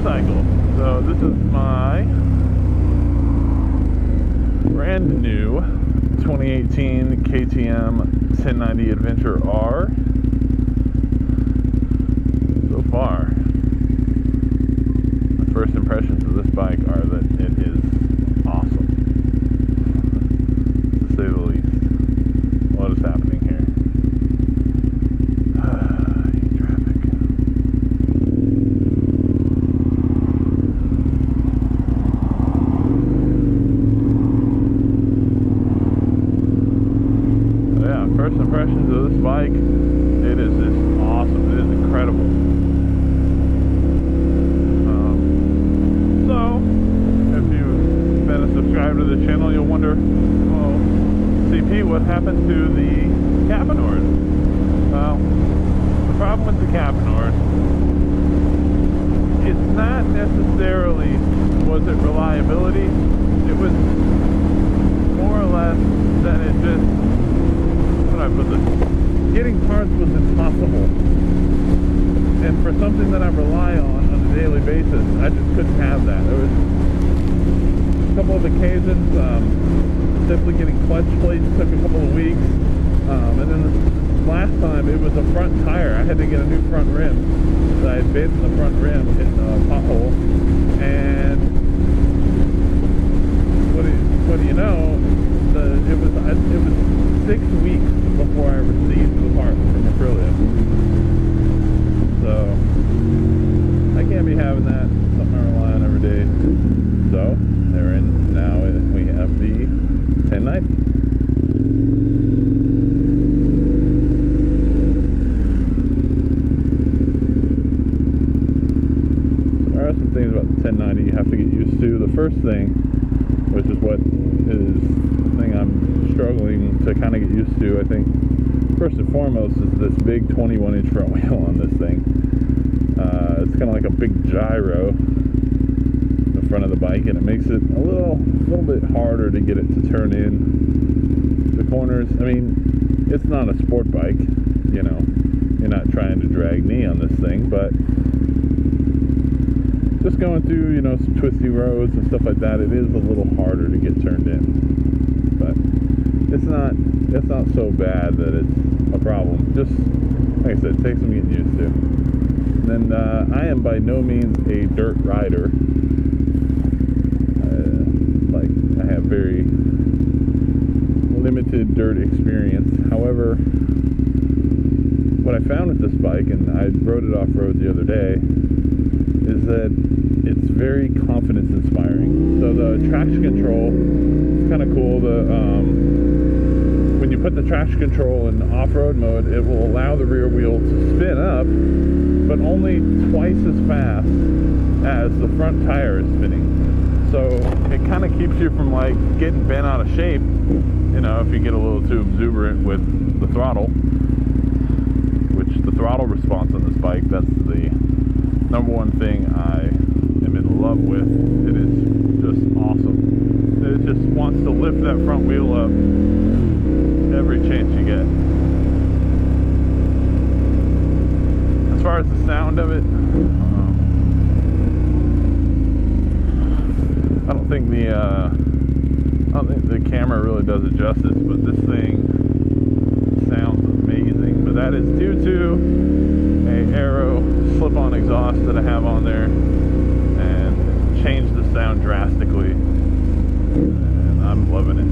motorcycle. So this is my brand new 2018 KTM 1090 Adventure R. So far, my first impressions of this bike are that it is awesome, to say the least. What is happening here? Traffic. So yeah, first impressions of this bike, it is just awesome. It is incredible. So, if you've been a subscriber to the channel, you'll wonder, well, CP, what happened to the Capenord? Well, the problem with the Capenord, it's not necessarily, was it reliability? It was more or less that it just, how do I put this? Getting parts was impossible. And for something that I rely on a daily basis, I just couldn't have that. There was a couple of occasions, simply getting clutch plates took a couple of weeks. And then the last time, it was a front tire. I had to get a new front rim. So I had bent the front rim in a pothole. And what do you know? It was 6 weeks before I received the part from Aprilia. So I can't be having that. Something I rely on every day. So they're in now. We have the 1090. There are some things about the 1090 you have to get used to. The first thing, which is what is the thing I'm struggling to kind of get used to, I think, first and foremost, is this big 21-inch front wheel on this thing. It's kind of like a big gyro in the front of the bike, and it makes it a little bit harder to get it to turn in the corners. I mean, it's not a sport bike, you know. You're not trying to drag me on this thing, but just going through, you know, some twisty roads and stuff like that, it is a little harder to get turned in. But it's not so bad that it's a problem. Just, like I said, it takes some getting used to. And I am by no means a dirt rider. I have very limited dirt experience. However, what I found with this bike, and I rode it off-road the other day, is that it's very confidence inspiring. So the traction control is kind of cool. When you put the traction control in off-road mode, it will allow the rear wheel to spin up, but only twice as fast as the front tire is spinning. So it kind of keeps you from like getting bent out of shape, you know, if you get a little too exuberant with the throttle. Which the throttle response on this bike, that's the number one thing I am in love with. It is just awesome. It just wants to lift that front wheel up every chance you get. As far as the sound of it, I don't think the camera really does it justice, but this thing sounds amazing. But that is due to a Aero slip-on exhaust that I have on there, and changed the sound drastically, and I'm loving it.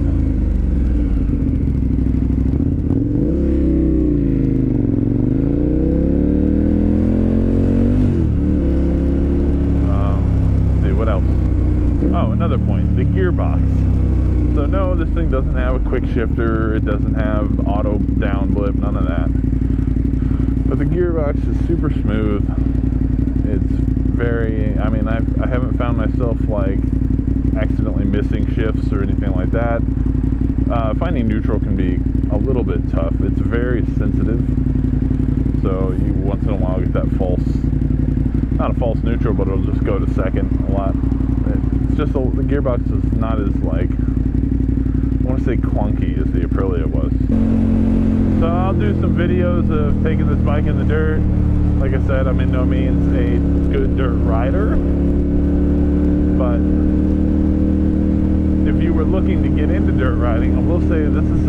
See what else? Oh, another point, the gearbox. So no, this thing doesn't have a quick shifter, it doesn't have auto down blip, none of that. But the gearbox is super smooth. It's very, I mean, I haven't found myself like accidentally missing shifts or anything like that. Finding neutral can be a little bit tough. It's very sensitive. So you once in a while get that false, not a false neutral, but it'll just go to second a lot. It's just, the gearbox is not as like want to say clunky as the Aprilia was. So I'll do some videos of taking this bike in the dirt. Like I said, I'm in no means a good dirt rider, but if you were looking to get into dirt riding, I will say this is,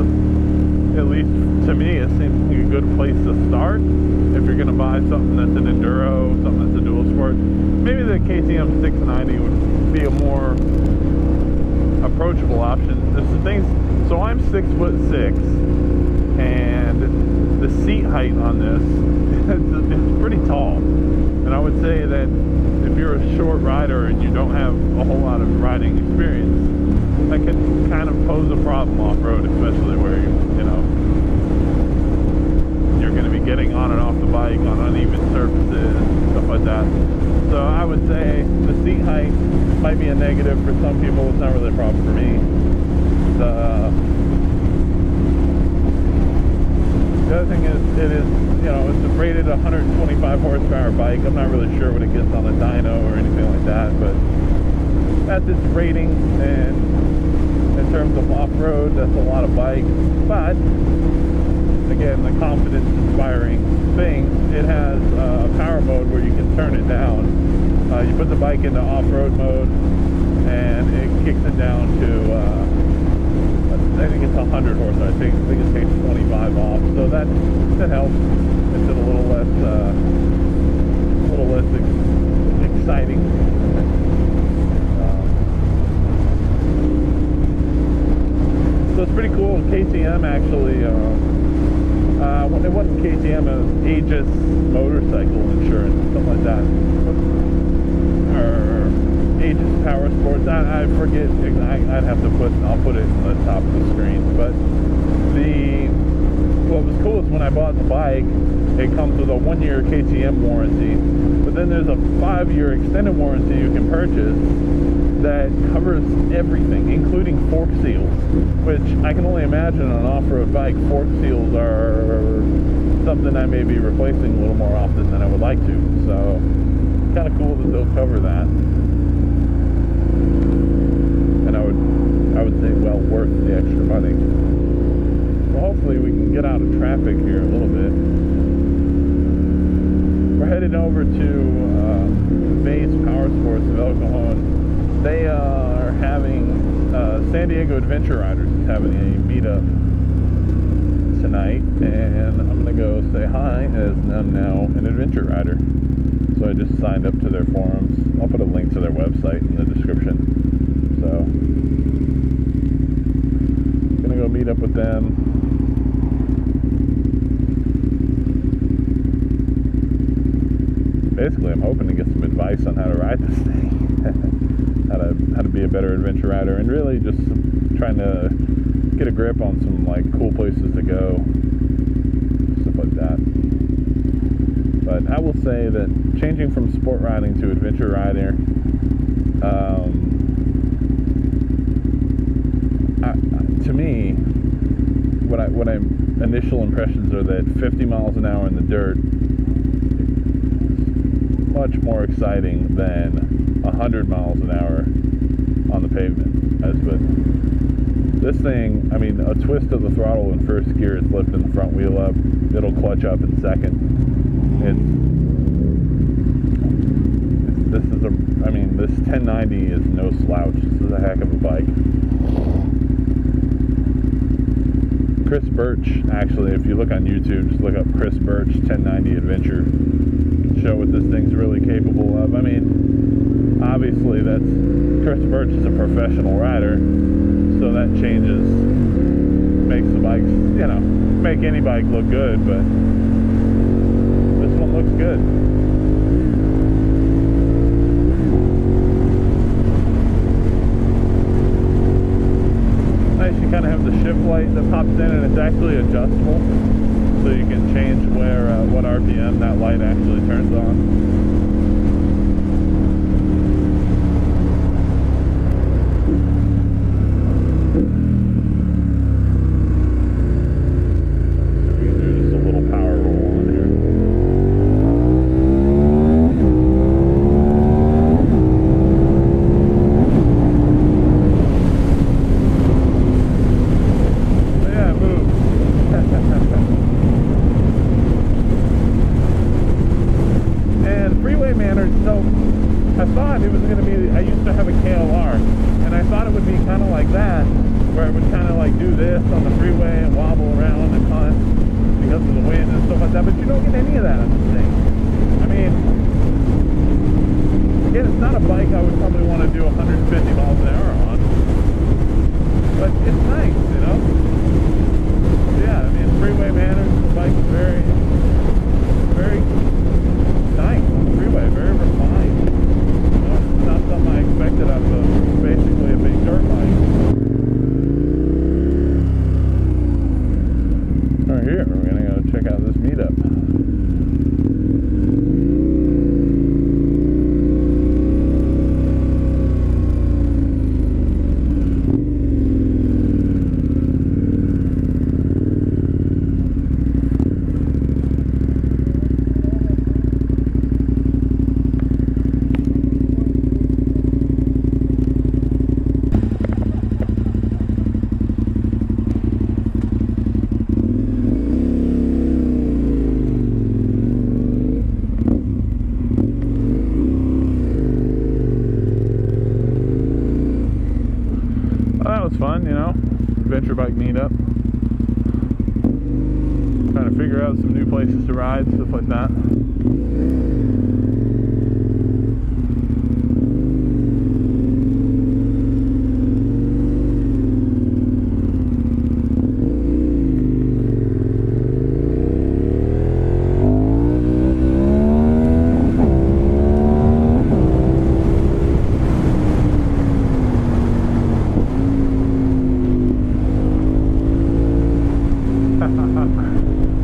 at least to me, it seems like a good place to start. If you're going to buy something that's an enduro, something that's a dual sport, maybe the KTM 690 would be a more approachable option. There's some things. So I'm 6'6", and the seat height on this is pretty tall. And I would say that if you're a short rider and you don't have a whole lot of riding experience, that can kind of pose a problem off-road, especially where you're going to be getting on and off the bike on uneven surfaces, stuff like that. So I would say the seat height might be a negative for some people. It's not really a problem for me. The other thing is, it's rated 125 horsepower bike. I'm not really sure what it gets on a dyno or anything like that, but that's its rating, and in terms of off-road, that's a lot of bike. But again, the confidence-inspiring thing, it has a power mode where you can turn it down. You put the bike into off-road mode, and it kicks it down to, I think it's 100 horsepower. I think it takes 25 off, so that helps. It's a little less exciting. So it's pretty cool. KTM actually, it wasn't KTM, it was Aegis Motorcycle Insurance, something like that, or Aegis Power Sports. I forget. I'll put it on the top of the screen. But what was cool is when I bought the bike, it comes with a 1-year KTM warranty, but then there's a 5-year extended warranty you can purchase that covers everything, including fork seals, which I can only imagine on an off-road bike, fork seals are something I may be replacing a little more often than I would like to. So kind of cool that they'll cover that. And I would say, well, worth the extra money. Well, hopefully we can get out of traffic here a little bit. We're headed over to Maze Power Sports of El Cajon. They are having, San Diego Adventure Riders is having a meetup tonight, and I'm going to go say hi, as I'm now an adventure rider. So I just signed up to their forums. I'll put a link to their website in the description. So, going to go meet up with them. Basically, I'm hoping to get some advice on how to ride this thing. how to be a better adventure rider, and really just trying to get a grip on some cool places to go, stuff like that. But I will say that changing from sport riding to adventure rider, to me, what initial impressions are that 50 miles an hour in the dirt is much more exciting than 100 miles an hour on the pavement. But this thing, I mean, a twist of the throttle in first gear, it's lifting the front wheel up, it'll clutch up in second. This 1090 is no slouch. This is a heck of a bike. Chris Birch, actually, if you look on YouTube, just look up Chris Birch 1090 Adventure. Show what this thing's really capable of. I mean, obviously Chris Birch is a professional rider, so that makes the bikes, make any bike look good, but this one looks good. Nice, you kind of have the shift light that pops in, and it's actually adjustable, so you can change what RPM that light actually turns on. Freeway manner. So I thought it was going to be, I used to have a KLR, and I thought it would be kind of like that, where it would kind of like do this on the freeway and wobble around and hunt because of the wind and stuff like that, but you don't get any of that on this thing. I mean, again, it's not a bike I would probably want to do 150 miles an hour on, but it's nice, you know? Yeah, I mean, Freeway manners, the bike is very, very nice on the freeway, very refined. You know, it's not something I expected out of basically a big dirt bike. Right here, we're gonna go check out this meetup. Fun, you know, adventure bike meetup. Trying to figure out some new places to ride, stuff like that.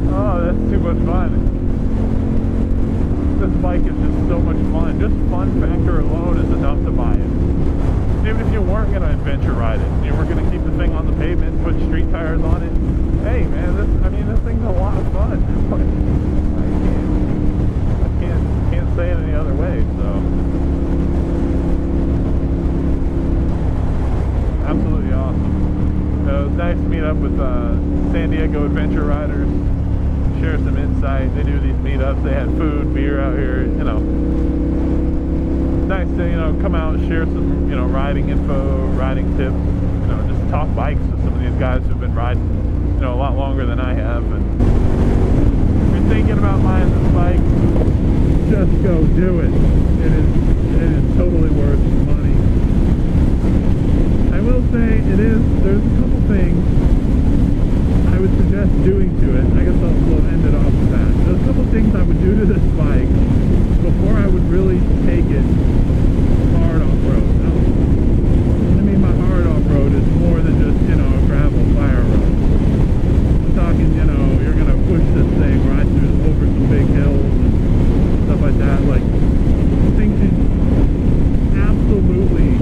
Oh, that's too much fun. This bike is just so much fun. Just fun factor alone is enough to buy it. Even if you weren't going to adventure ride it, you were going to keep the thing on the pavement, put street tires on it. Hey man, this thing's a lot of fun. I can't say it any other way, so. Absolutely awesome. It was nice to meet up with San Diego adventure riders, share some insight. They do these meetups. They had food, beer out here. You know, nice to come out and share some riding info, riding tips. Just talk bikes with some of these guys who've been riding a lot longer than I have. And if you're thinking about buying this bike, just go do it. It is totally worth the money. I will say there's a couple things I would suggest doing to it. I guess we'll end it off with that. There's a couple things I would do to this bike before I would really take it hard off-road. Now, I mean by hard off-road is more than just, a gravel fire road. I'm talking, you're going to push this thing right over some big hills and stuff like that. Like, things you absolutely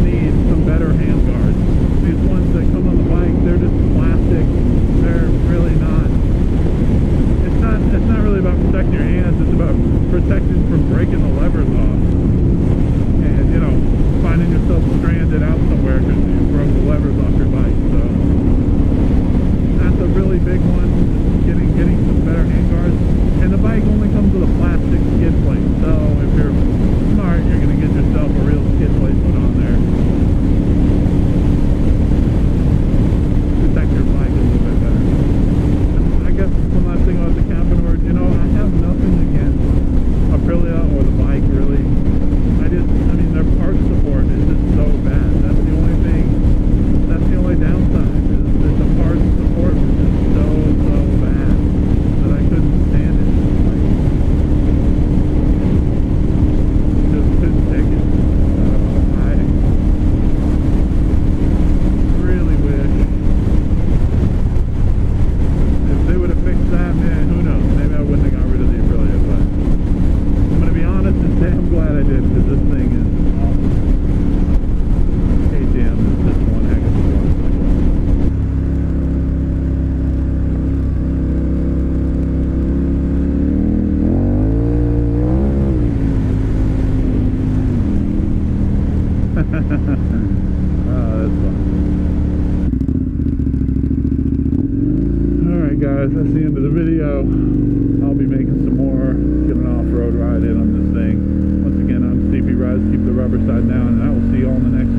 need some better handguards. These ones that come on the bike, they're just plastic. They're really not. It's not really about protecting your hands. It's about protecting from breaking the levers off. And finding yourself stranded out somewhere because you broke the levers off your bike. So that's a really big one. Getting some better handguards. And the bike only comes with a plastic skid plate. So if you're smart, you're going to get yourself a real skid plate put on there. Protect your bike a little bit better. And I guess one last thing about the cabin word, I have nothing against Aprilia or the bike really. Their parts support is just so bad. That's the only thing, that's the only downside, is that the parts support was just so bad that I couldn't stand it. Just couldn't take it. I really wish if they would have fixed that, man, who knows, maybe I wouldn't have got rid of the Aprilia, but I'm going to be honest and say I'm glad I did, because this thing is awesome. KTM is just one heck of a motorcycle. Oh, that's fun. Alright guys, that's the end of the video. I'll be making some more, get an off-road ride in on this thing. guys. Keep the rubber side down, and I will see you all in the next